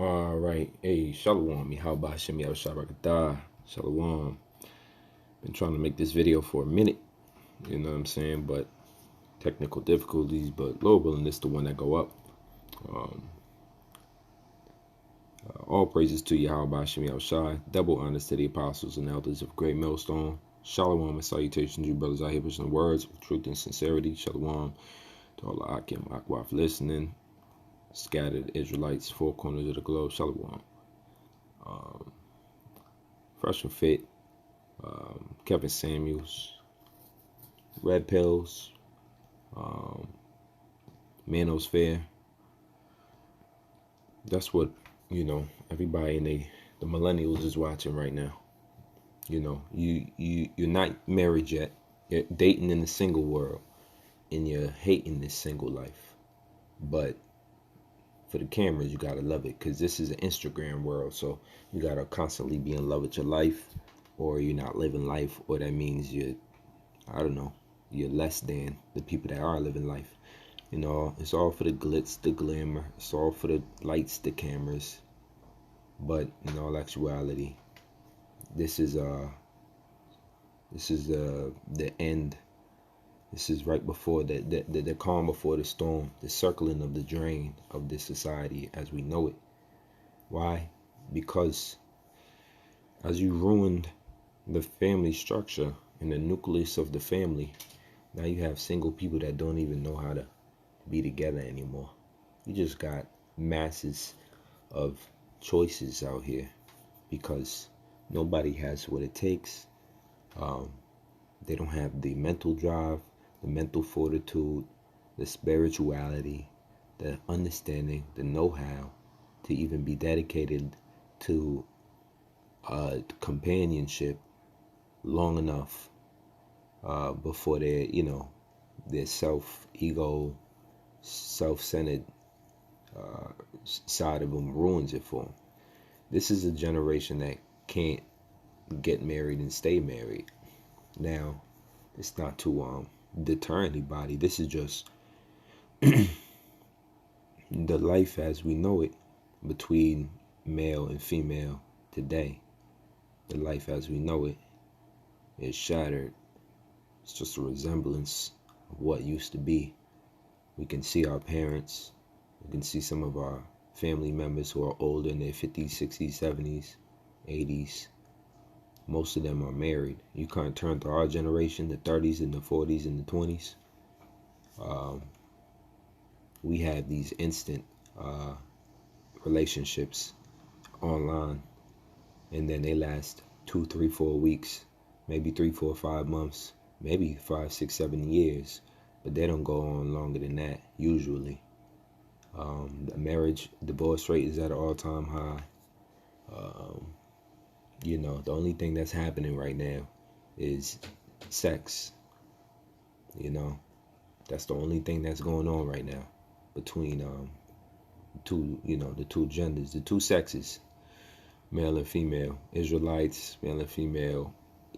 All right. Hey, Shalom. How about Shemi Al Shabakata? Shalom. Been trying to make this video for a minute. You know what I'm saying? But technical difficulties. But Lord willing, this the one that go up. Um, all praises to Yahweh Shemi Al Shai. Double honors to the apostles and elders of Great Millstone. Shalom and salutations, you brothers out here pushing the words of truth and sincerity. Shalom to all the Akim Akwaf listening. Scattered Israelites, four corners of the globe. Shalom. Fresh and Fit. Kevin Samuels, Red Pills, Manosphere. That's what, everybody in the millennials is watching right now. You're not married yet. You're dating in the single world, and you're hating this single life. But for the cameras, you gotta love it, because this is an Instagram world, so you gotta constantly be in love with your life, or you're not living life, or that means you're less than the people that are living life. It's all for the glitz, the glamour. It's all for the lights, the cameras. But in all actuality, this is the end. This is right before the calm before the storm, the circling of the drain of this society as we know it. Why? Because as you ruined the family structure and the nucleus of the family, now you have single people that don't even know how to be together anymore. You just got masses of choices out here because nobody has what it takes. They don't have the mental drive, the mental fortitude, the spirituality, the understanding, the know-how to even be dedicated to companionship long enough before their self-ego, self-centered side of them ruins it for them. This is a generation that can't get married and stay married. Now, it's not to deter anybody. This is just the life as we know it between male and female today. The life as we know it is shattered. It's just a resemblance of what used to be. We can see our parents. We can see some of our family members who are older in their 50s, 60s, 70s, 80s. Most of them are married. You can't turn to our generation, the 30s and the 40s and the 20s. We have these instant relationships online, and then they last 2, 3, 4 weeks, maybe 3, 4, 5 months, maybe 5, 6, 7 years, but they don't go on longer than that usually. The marriage divorce rate is at an all-time high. The only thing that's happening right now is sex. That's the only thing that's going on right now between the two genders, the two sexes, male and female, Israelites, male and female,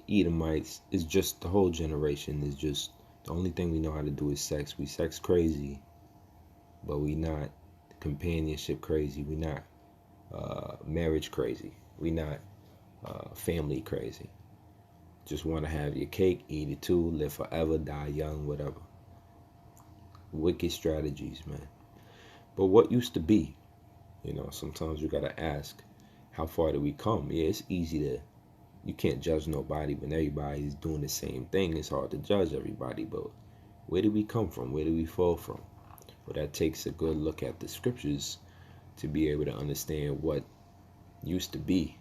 Edomites. It's just the whole generation is just the only thing we know how to do is sex. We sex crazy, but we not companionship crazy. We not marriage crazy. We not family crazy. Just want to have your cake, eat it too, live forever, die young, whatever. Wicked strategies, man. But what used to be, sometimes you gotta ask, how far did we come? Yeah, it's easy to, you can't judge nobody when everybody's doing the same thing. It's hard to judge everybody, but where did we come from? Where did we fall from? Well, that takes a good look at the scriptures to be able to understand what used to be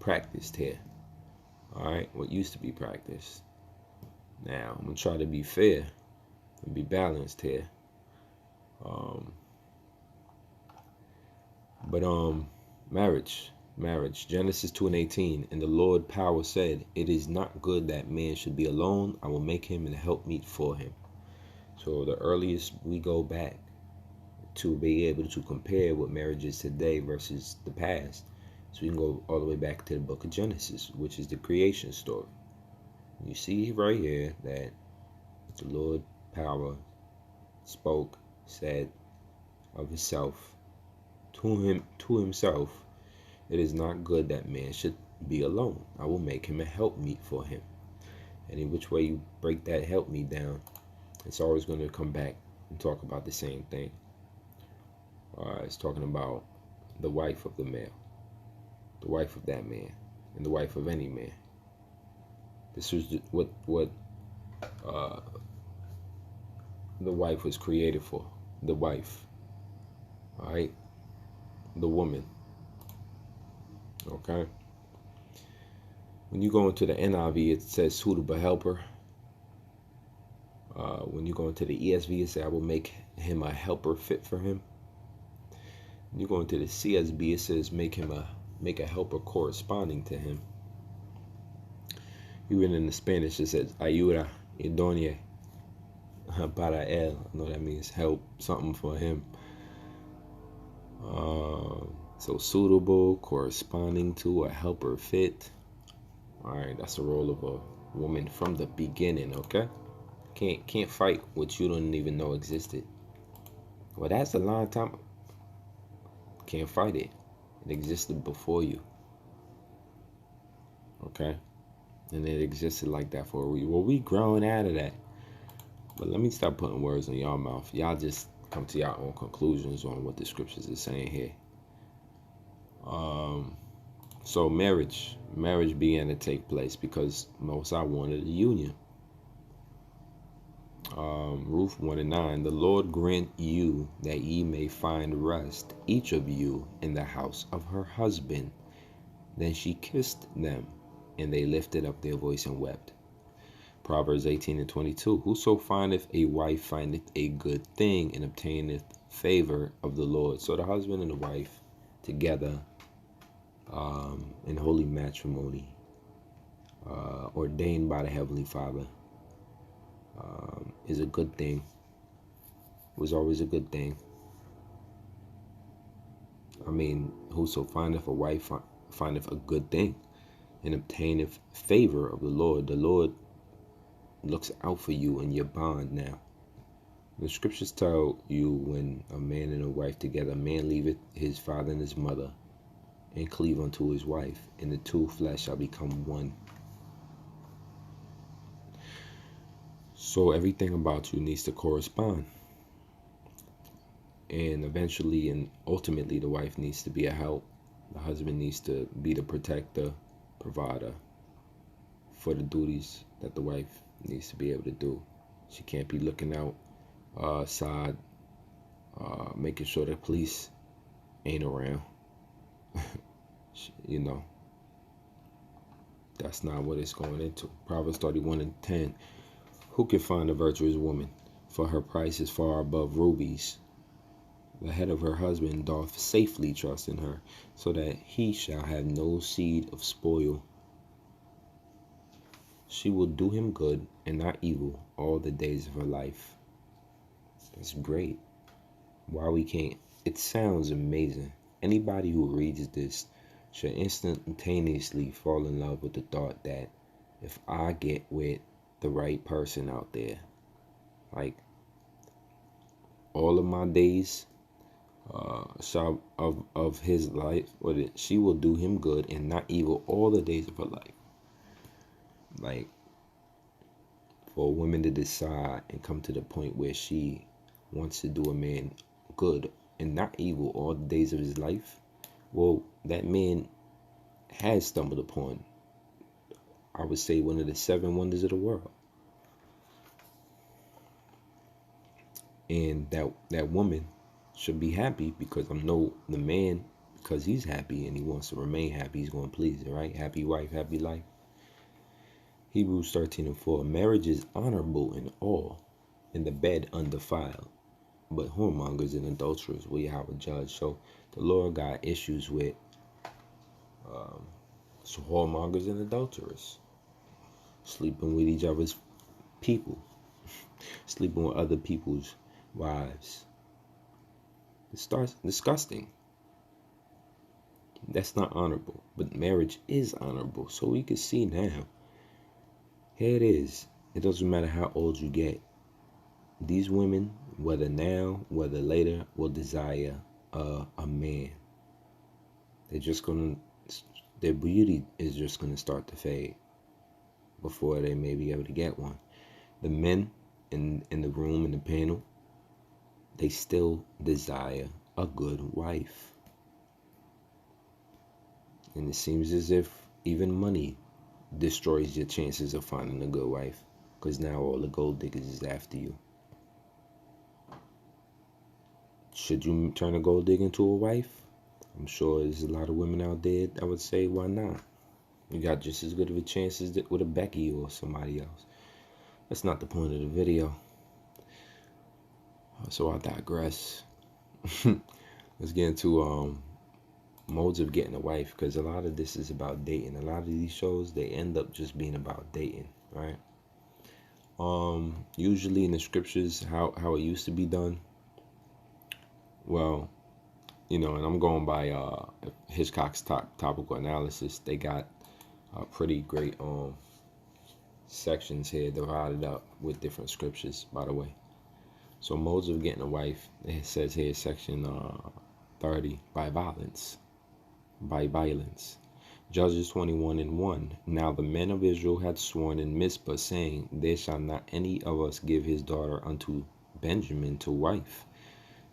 practiced here. All right, what used to be practiced. Now, I'm going to try to be fair and be balanced here. Marriage, Genesis 2:18, and the Lord power said, it is not good that man should be alone. I will make him an helpmeet for him. So the earliest we go back to be able to compare what marriage is today versus the past, so we can go all the way back to the book of Genesis, which is the creation story. You see right here that the Lord power spoke, said of himself, to himself, it is not good that man should be alone. I will make him a helpmeet for him. Any which way you break that helpmeet down, it's always going to come back and talk about the same thing. It's talking about the wife of the male, the wife of that man, and the wife of any man. This was what the wife was created for. The wife, all right, the woman. Okay. When you go into the NIV, it says suitable helper. When you go into the ESV, it says I will make him a helper fit for him. When you go into the CSB, it says make a helper corresponding to him. Even in the Spanish, it says ayuda idónea para él. I know that means help, something for him. So suitable, corresponding to, a helper fit. All right, that's the role of a woman from the beginning. Okay, can't fight what you don't even know existed. Well, that's a long time. Can't fight it. It existed before you. Okay, and it existed like that for a reason. Well, we growing out of that. But let me stop putting words in y'all mouth. Y'all just come to your own conclusions on what the scriptures is saying here. So marriage began to take place because Most High wanted a union. Ruth 1:9, the Lord grant you that ye may find rest, each of you in the house of her husband. Then she kissed them, and they lifted up their voice and wept. Proverbs 18:22, whoso findeth a wife findeth a good thing and obtaineth favor of the Lord. So the husband and the wife together in holy matrimony, ordained by the Heavenly Father, is a good thing. Was always a good thing. I mean, whoso findeth a wife findeth a good thing and obtaineth favor of the Lord. The Lord looks out for you in your bond now. The scriptures tell you when a man and a wife together, a man leaveth his father and his mother and cleave unto his wife, and the two flesh shall become one. So everything about you needs to correspond. And eventually and ultimately the wife needs to be a help. The husband needs to be the protector, provider for the duties that the wife needs to be able to do. She can't be looking outside, making sure the police ain't around. You know, that's not what it's going into. Proverbs 31:10, who can find a virtuous woman? For her price is far above rubies. The head of her husband doth safely trust in her, so that he shall have no seed of spoil. She will do him good and not evil all the days of her life. That's great. Why we can't? It sounds amazing. Anybody who reads this should instantaneously fall in love with the thought that if I get with the right person out there, like all of my days shall of his life, or that she will do him good and not evil all the days of her life. Like, for a woman to decide and come to the point where she wants to do a man good and not evil all the days of his life, well, that man has stumbled upon, I would say, one of the 7 wonders of the world. And that woman should be happy, because I know the man, because he's happy and he wants to remain happy, he's going to please her, right? Happy wife, happy life. Hebrews 13:4, marriage is honorable in all, and the bed undefiled, but whoremongers and adulterers will Yahweh judge. So the Lord got issues with whoremongers and adulterers, sleeping with each other's people, sleeping with other people's wives. It starts disgusting. That's not honorable, but marriage is honorable. So we can see now, here it is. It doesn't matter how old you get. These women, whether now, whether later, will desire a man. They're just gonna, their beauty is just gonna start to fade before they may be able to get one. The men in the room, in the panel, they still desire a good wife. And it seems as if even money destroys your chances of finding a good wife, because now all the gold diggers is after you. Should you turn a gold digger into a wife? I'm sure there's a lot of women out there that would say, why not? You got just as good of a chance as with a Becky or somebody else. That's not the point of the video. So I digress. Let's get into modes of getting a wife, because a lot of this is about dating. A lot of these shows, they end up just being about dating, right? Usually in the scriptures, how it used to be done, well, you know, and I'm going by Hitchcock's topical analysis. They got pretty great sections here divided up with different scriptures, by the way. So modes of getting a wife, it says here, section 30, by violence. Judges 21:1. Now the men of Israel had sworn in Mizpah, saying, there shall not any of us give his daughter unto Benjamin to wife.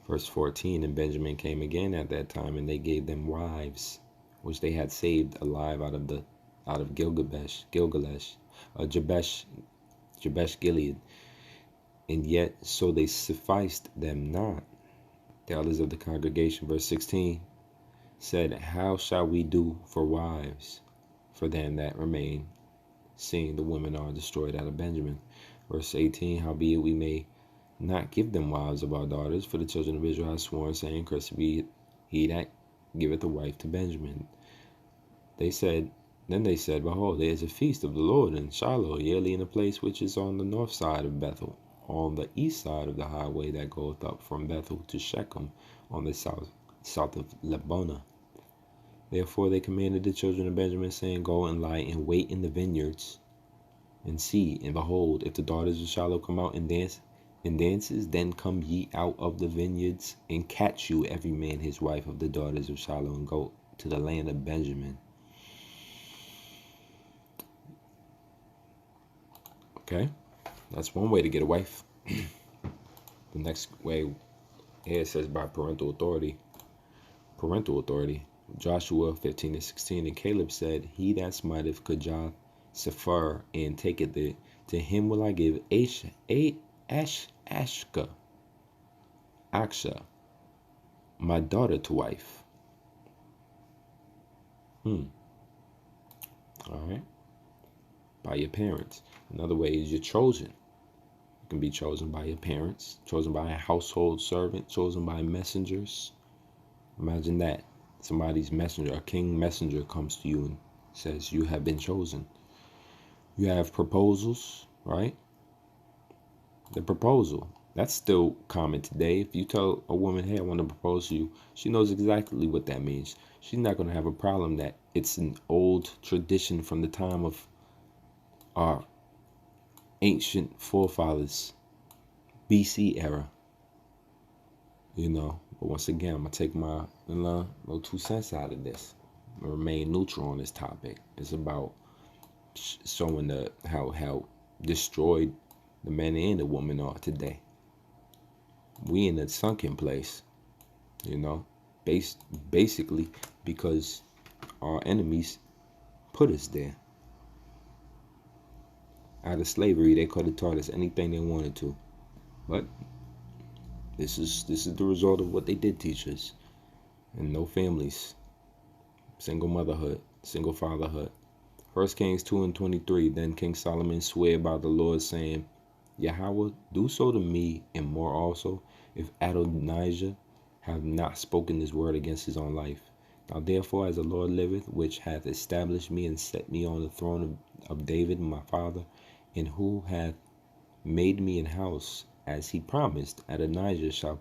Verse 14, and Benjamin came again at that time, and they gave them wives, which they had saved alive out of Jabesh Gilead. And yet so they sufficed them not. The elders of the congregation, verse 16, said, how shall we do for wives for them that remain, seeing the women are destroyed out of Benjamin? Verse 18, howbeit we may not give them wives of our daughters, for the children of Israel have sworn, saying, cursed be he that giveth a wife to Benjamin. Then they said, behold, there is a feast of the Lord in Shiloh, yearly in a place which is on the north side of Bethel, on the east side of the highway that goeth up from Bethel to Shechem, on the south of Lebonah. Therefore they commanded the children of Benjamin, saying, go and lie in wait in the vineyards, and see, and behold, if the daughters of Shiloh come out and dances, then come ye out of the vineyards, and catch you every man his wife of the daughters of Shiloh, and go to the land of Benjamin. Okay, that's one way to get a wife. The next way here says by parental authority. Joshua 15:16, and Caleb said, he that smiteth Kirjath Sepher and taketh it, to him will I give Aksha, my daughter, to wife. All right. By your parents. Another way is you're chosen. You can be chosen by your parents, chosen by a household servant, chosen by messengers. Imagine that. Somebody's messenger, a king messenger, comes to you and says you have been chosen. You have proposals, right? The proposal. That's still common today. If you tell a woman, hey, I want to propose to you, she knows exactly what that means. She's not going to have a problem that it's an old tradition from the time of our ancient forefathers, BC era. You know, but once again, I'm going to take my little 2 cents out of this. I'm going to remain neutral on this topic. It's about showing how destroyed the men and the women are today. We in a sunken place, you know, basically because our enemies put us there. Out of slavery, they could have taught us anything they wanted to, but this is the result of what they did teach us. And no families, single motherhood, single fatherhood. 1 Kings 2:23. Then King Solomon swore by the Lord, saying, Yahweh, do so to me and more also, if Adonijah have not spoken this word against his own life. Now therefore, as the Lord liveth, which hath established me and set me on the throne of David my father, and who hath made me an house, as he promised, Adonijah shall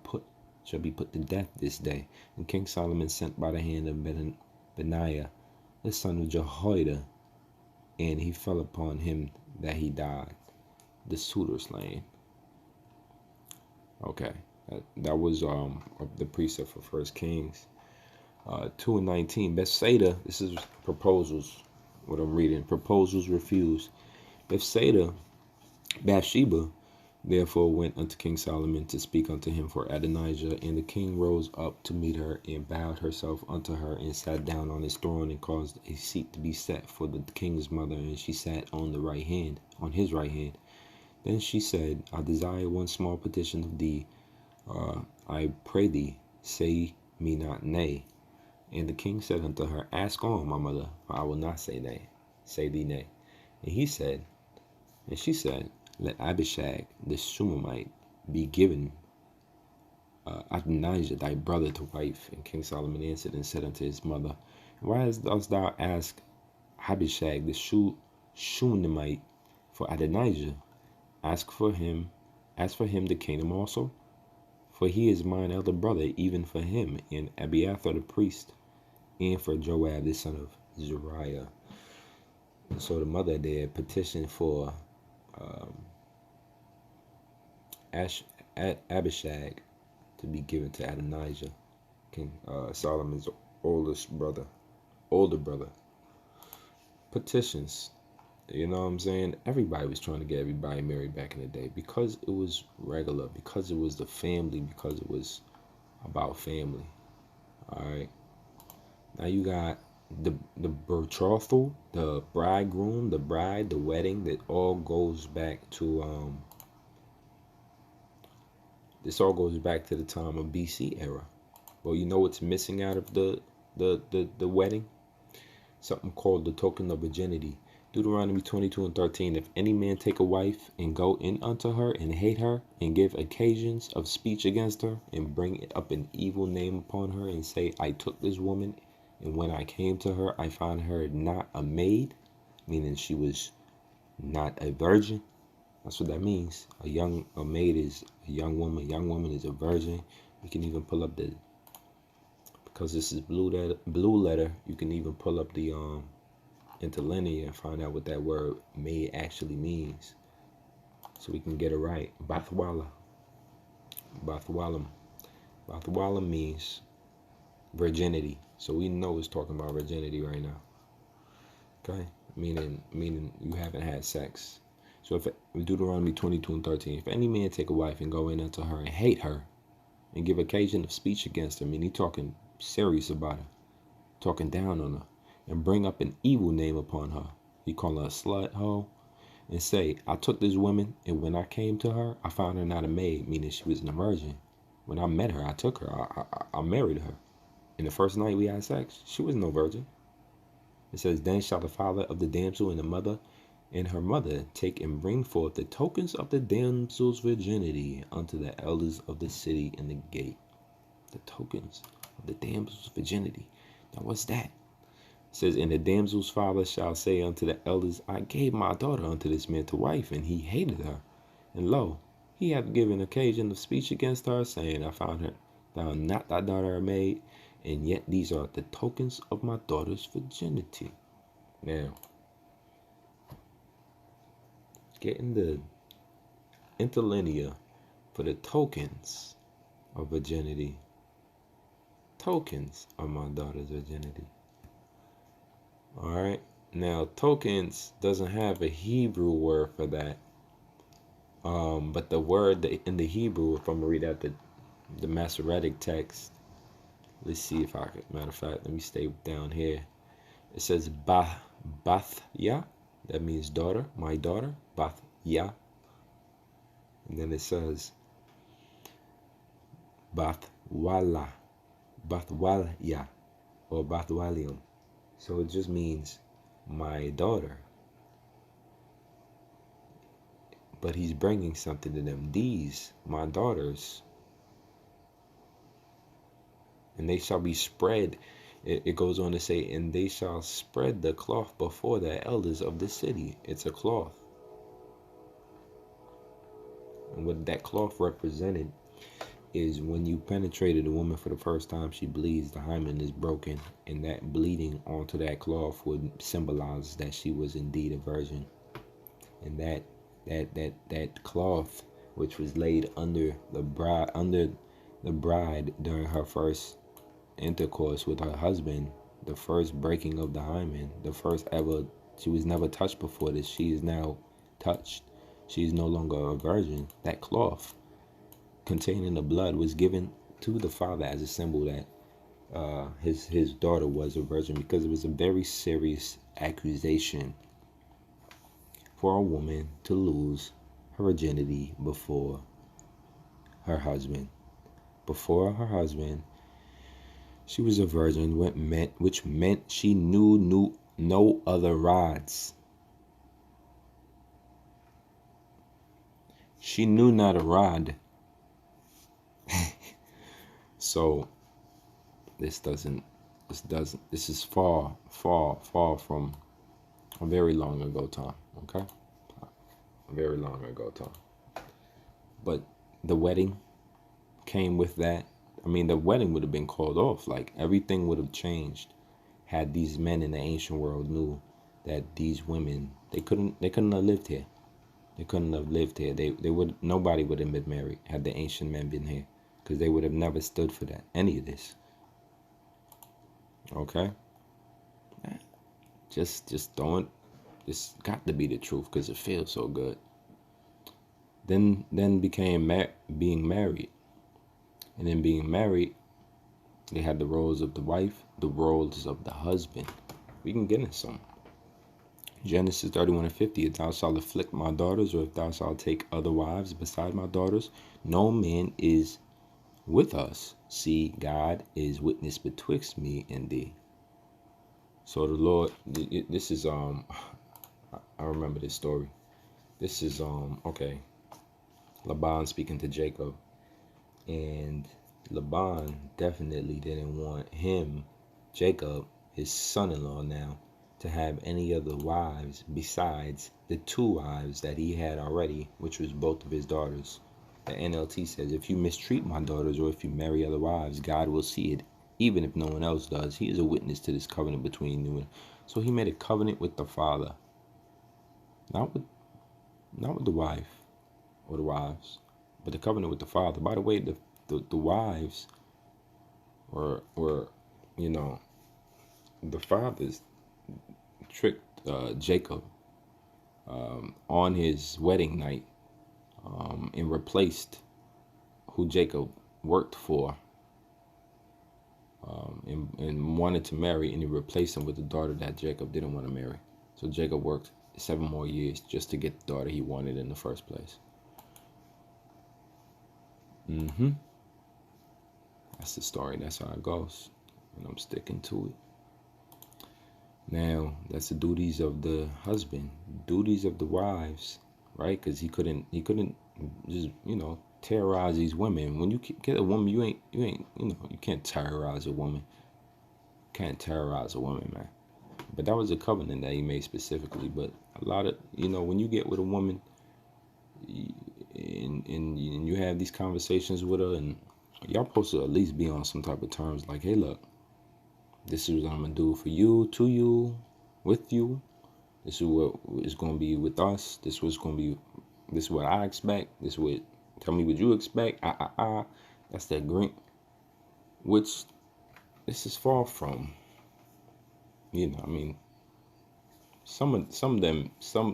be put to death this day. And King Solomon sent by the hand of Benaiah, the son of Jehoiada, and he fell upon him that he died. The suitor slain. Okay, That was the precept for First Kings 2:19. Bethsaida, this is proposals, what I'm reading. Proposals refused. Bathsheba, therefore went unto King Solomon to speak unto him for Adonijah. And the king rose up to meet her, and bowed herself unto her, and sat down on his throne, and caused a seat to be set for the king's mother. And she sat on his right hand. Then she said, I desire one small petition of thee. I pray thee, say me not nay. And the king said unto her, Ask on, my mother, for I will not say nay. Say thee nay. And she said, Let Abishag the Shunammite be given Adonijah thy brother to wife. And King Solomon answered and said unto his mother, Why dost thou ask Abishag the Shunammite for Adonijah? Ask for him the kingdom also, for he is mine elder brother, even for him, and Abiathar the priest, and for Joab the son of Zeruiah. And so the mother there petitioned for Abishag to be given to Adonijah, King Solomon's older brother. Petitions. You know what I'm saying? Everybody was trying to get everybody married back in the day because it was regular, because it was the family, because it was about family. All right. Now you got the betrothal, the bridegroom, the bride, the wedding. That all goes back to this all goes back to the time of BC era. Well, you know what's missing out of the wedding? Something called the token of virginity. Deuteronomy 22:13. If any man take a wife and go in unto her and hate her and give occasions of speech against her and bring up an evil name upon her and say, I took this woman, and when I came to her, I found her not a maid, meaning she was not a virgin. That's what that means. A maid is a young woman. A young woman is a virgin. You can even pull up because this is blue letter, you can even pull up the interlinear and find out what that word maid actually means, so we can get it right. Bathwala means virginity, so we know it's talking about virginity right now. Okay, meaning you haven't had sex. So if Deuteronomy 22:13, if any man take a wife and go in unto her and hate her and give occasion of speech against her, meaning talking serious about her, talking down on her, and bring up an evil name upon her, he call her a slut, hoe, and say, I took this woman, and when I came to her, I found her not a maid, meaning she was an virgin. When I met her, I took her, I married her. And the first night we had sex, she was no virgin. It says, then shall the father of the damsel and the mother and her mother take and bring forth the tokens of the damsel's virginity unto the elders of the city in the gate. The tokens of the damsel's virginity. Now what's that? It says, and the damsel's father shall say unto the elders, I gave my daughter unto this man to wife, and he hated her. And lo, he hath given occasion of speech against her, saying, I found not thy daughter a maid, and yet these are the tokens of my daughter's virginity. Now, getting the interlinear for the tokens of virginity. Tokens of my daughter's virginity. Alright, now tokens doesn't have a Hebrew word for that. But the word in the Hebrew, if I'm gonna read out the Masoretic text, let's see if I can, matter of fact, let me stay down here. It says Bathya, that means daughter, my daughter, Bathya. And then it says Bathwalya, or Bathwalium. So it just means my daughter. But he's bringing something to them. These, my daughters, and they shall be spread. It goes on to say, and they shall spread the cloth before the elders of the city. It's a cloth. And what that cloth represented is when you penetrated a woman for the first time, she bleeds, the hymen is broken, and that bleeding onto that cloth would symbolize that she was indeed a virgin. And that cloth, which was laid under the bride, under The bride, during her first intercourse with her husband, the first breaking of the hymen, the first ever, she was never touched before this. She is now touched. She is no longer a virgin. That cloth containing the blood was given to the father as a symbol that his daughter was a virgin, because it was a very serious accusation for a woman to lose her virginity before her husband. Before her husband, she was a virgin, which meant she knew no other rods. She knew not a rod. So this is far from a very long ago time, okay? A very long ago time. But the wedding came with that. I mean, the wedding would have been called off. Like, everything would have changed had these men in the ancient world knew that these women, they couldn't have lived here. They couldn't have lived here. Nobody would have been married had the ancient men been here, because they would have never stood for that, any of this. Okay? Just don't. It's got to be the truth, because it feels so good. Then became being married. And in being married, they had the roles of the wife, the roles of the husband. We can get into some. Genesis 31:50, if thou shalt afflict my daughters, or if thou shalt take other wives beside my daughters, no man is with us. See, God is witness betwixt me and thee. So the Lord, this is, I remember this story. This is, okay, Laban speaking to Jacob. And Laban definitely didn't want him, Jacob, his son-in-law now, to have any other wives besides the 2 wives that he had already, which was both of his daughters. The NLT says, if you mistreat my daughters, or if you marry other wives, God will see it, even if no one else does. He is a witness to this covenant between you and. So he made a covenant with the father, not with the wife or the wives, but the covenant with the father. By the way, the wives were the fathers tricked Jacob on his wedding night, and replaced who Jacob worked for, and wanted to marry, and he replaced him with the daughter that Jacob didn't want to marry. So Jacob worked 7 more years just to get the daughter he wanted in the first place. That's the story. That's how it goes, and I'm sticking to it. Now, that's the duties of the husband, duties of the wives, right? Because he couldn't just terrorize these women. When you get a woman, you can't terrorize a woman. Can't terrorize a woman, man. But that was a covenant that he made specifically. But a lot of, when you get with a woman, and you have these conversations with her, and y'all supposed to at least be on some type of terms, like, hey, look, this is what I'm gonna do for you, to you, with you. This is what is gonna be with us. This is what I expect. Tell me what you expect. That's that green, which this is far from. Some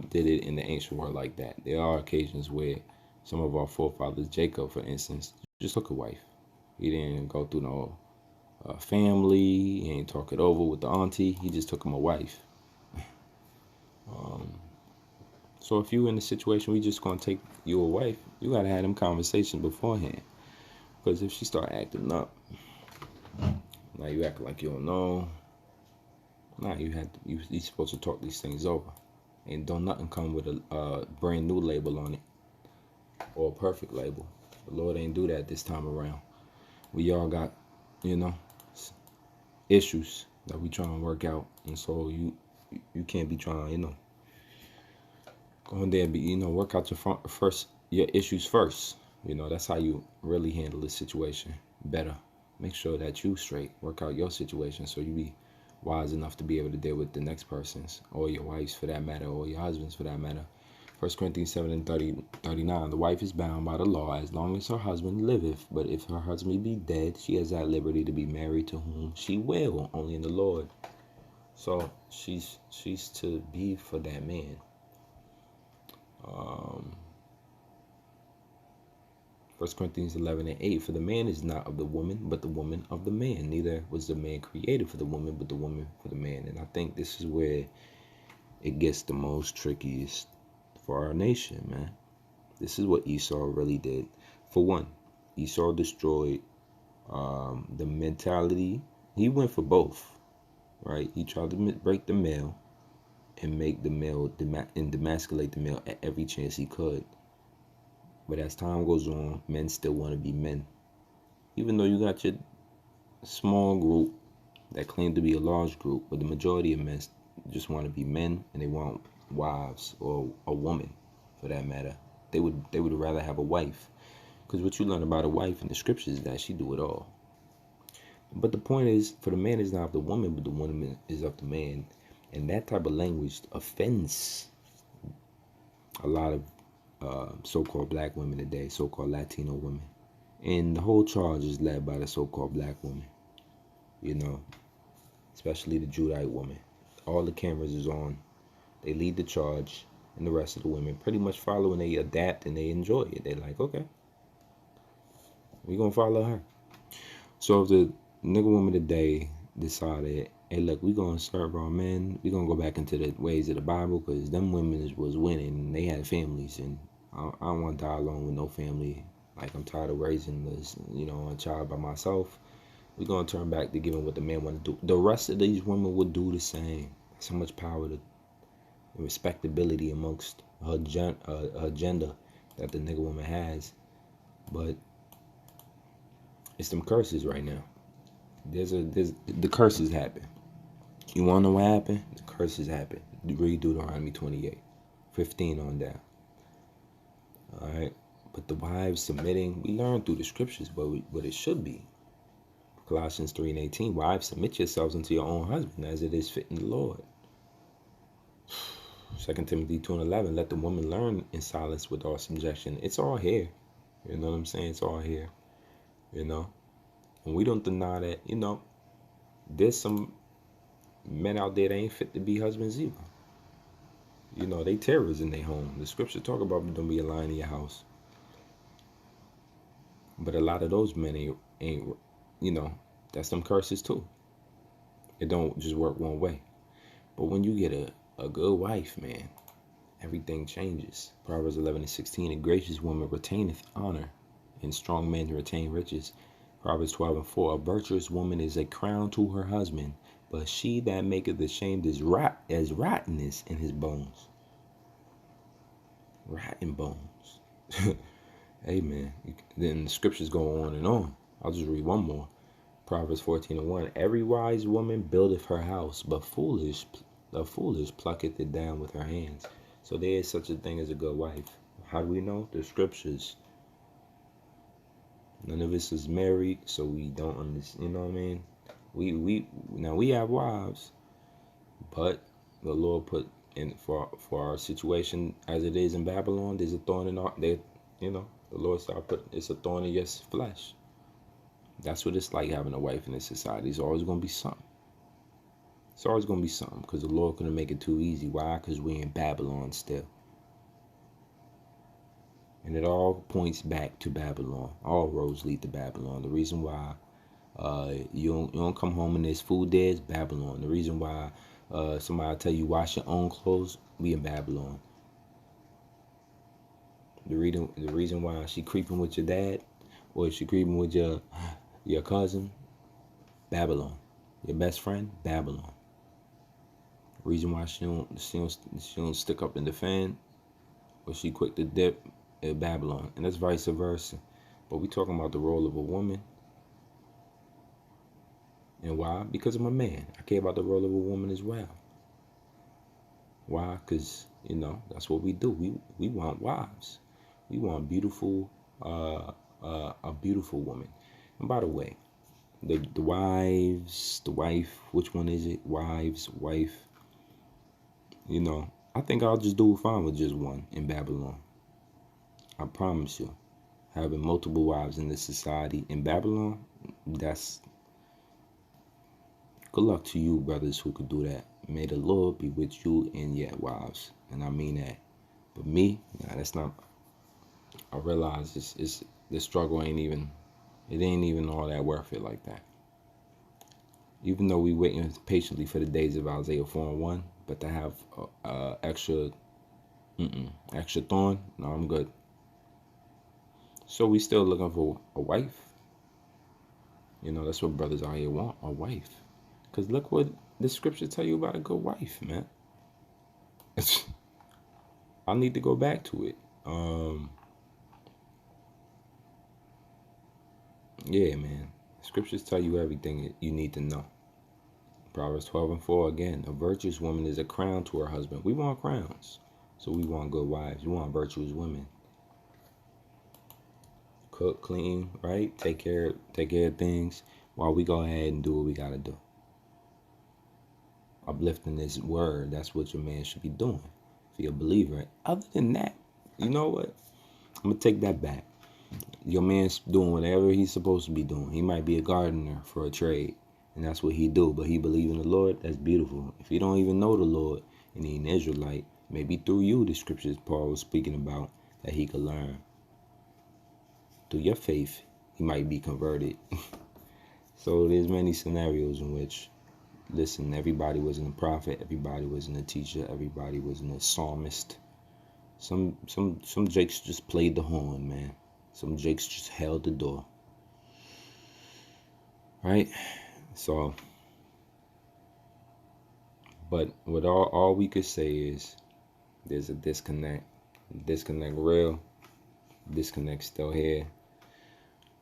did it in the ancient world like that. There are occasions where some of our forefathers, Jacob, for instance, just took a wife. He didn't go through no family. He ain't talk it over with the auntie. He just took him a wife. So if you in a situation we just gonna take you a wife, you gotta have them conversations beforehand. Because if she start acting up, now you acting like you don't know. Nah, you supposed to talk these things over, and don't nothing come with a brand new label on it or a perfect label. The Lord ain't do that this time around. We all got, issues that we trying to work out, and so you can't be trying, go in there and be, work out your issues first. That's how you really handle the situation better. Make sure that you straight, work out your situation, so you be wise enough to be able to deal with the next person's, or your wife's for that matter, or your husband's for that matter. 1 Corinthians 7 and 39. The wife is bound by the law as long as her husband liveth. But if her husband be dead, she is at liberty to be married to whom she will, only in the Lord. So she's to be for that man. 1 Corinthians 11 and 8. For the man is not of the woman, but the woman of the man. Neither was the man created for the woman, but the woman for the man. And I think this is where it gets the most trickiest for our nation, man. This is what Esau really did. For one, Esau destroyed the mentality. He went for both, right? He tried to break the male and make the male and demasculate the male at every chance he could. But as time goes on, men still want to be men. Even though you got your small group that claim to be a large group, but the majority of men just want to be men, and they want wives, or a woman for that matter. They would rather have a wife, because what you learn about a wife in the scriptures is that she do it all. But the point is, for the man is not of the woman, but the woman is of the man. And that type of language offends a lot of so-called black women today, so-called Latino women. And the whole charge is led by the so-called black woman, especially the Judite woman. All the cameras is on. They lead the charge, and the rest of the women pretty much follow, and they adapt, and they enjoy it. They're like, okay, we're going to follow her. So if the nigga woman today decided, hey, look, we're going to serve our men, we're going to go back into the ways of the Bible, because them women was winning, and they had families, and I don't want to die alone with no family. Like, I'm tired of raising this, a child by myself. We're going to turn back to giving what the man want to do. The rest of these women would do the same. So much power and respectability amongst her agenda that the nigga woman has. But it's them curses right now. The curses happen. You want to know what happened? The curses happen. Read Deuteronomy 28:15 on down. All right. But the wives submitting, we learn through the scriptures what it should be. Colossians 3 and 18. Wives, submit yourselves unto your own husband as it is fit in the Lord. 2 Timothy 2 and 11. Let the woman learn in silence with all subjection. It's all here. You know what I'm saying? It's all here. And we don't deny that, there's some men out there that ain't fit to be husbands either. They terrorists in their home. The scripture talk about don't be a lion in your house. But a lot of those men ain't that's them curses too. It don't just work one way. But when you get a good wife, man, everything changes. Proverbs 11 and 16. A gracious woman retaineth honor, and strong men retain riches. Proverbs 12 and 4. A virtuous woman is a crown to her husband, but she that maketh ashamed is as rottenness in his bones. Rotten bones. Amen. Then the scriptures go on and on. I'll just read one more. Proverbs 14 and 1. Every wise woman buildeth her house, but the foolish plucketh it down with her hands. So there is such a thing as a good wife. How do we know? The scriptures. None of us is married, so we don't understand. You know what I mean? We have wives, but the Lord put in for our situation as it is in Babylon. There's a thorn in our. The Lord started putting it's a thorn in your flesh. That's what it's like having a wife in this society. It's always going to be something. It's always going to be something because the Lord couldn't make it too easy. Why? Because we're in Babylon still. And it all points back to Babylon. All roads lead to Babylon. The reason why you don't come home and there's food there is Babylon. The reason why somebody tell you wash your own clothes, we in Babylon. The reason why she creeping with your dad or she creeping with your cousin, Babylon. Your best friend, Babylon. The reason why she don't stick up in the fan or she quick to dip, Babylon. And that's vice versa. But we talking about the role of a woman. And why? Because I'm a man. I care about the role of a woman as well. Why? Because, that's what we do. We want wives. We want beautiful, a beautiful woman. And by the way, the wife, which one is it? Wife. I think I'll just do fine with just one in Babylon. I promise you. Having multiple wives in this society in Babylon, that's good luck to you, brothers, who could do that. May the Lord be with you and your wives. And I mean that. But me, nah, that's not. I realize it's the struggle ain't even all that worth it like that. Even though we waiting patiently for the days of Isaiah 4:1, but to have extra thorn, no, I'm good. So we still looking for a wife. You know, that's what brothers out here want, a wife. Because look what the scripture tell you about a good wife, man. I need to go back to it. Yeah, man. Scriptures tell you everything you need to know. Proverbs 12:4 again. A virtuous woman is a crown to her husband. We want crowns. So we want good wives. We want virtuous women. Cook, clean, right? Take care of things while we go ahead and do what we gotta do. Uplifting this word, that's what your man should be doing. If you're a believer. Other than that, you know what? I'm gonna take that back. Your man's doing whatever he's supposed to be doing. He might be a gardener for a trade, and that's what he do, but he believe in the Lord. That's beautiful. If you don't even know the Lord and he an Israelite, maybe through you the scriptures Paul was speaking about that he could learn. Through your faith, he might be converted. So there's many scenarios in which, listen, everybody wasn't a prophet, everybody wasn't a teacher, everybody wasn't a psalmist. Some jakes just played the horn, man. Some jakes just held the door. Right? So, but what all we could say is there's a disconnect. Disconnect real. Disconnect still here.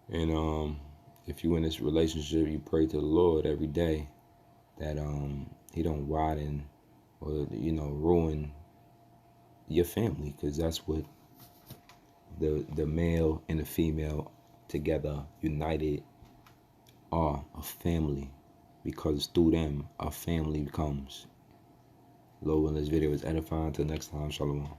And if you in this relationship, you pray to the Lord every day that he don't widen or ruin your family, because that's what the male and the female together united are, a family, because through them a family becomes. Lord, when this video is edifying, until next time, shalom.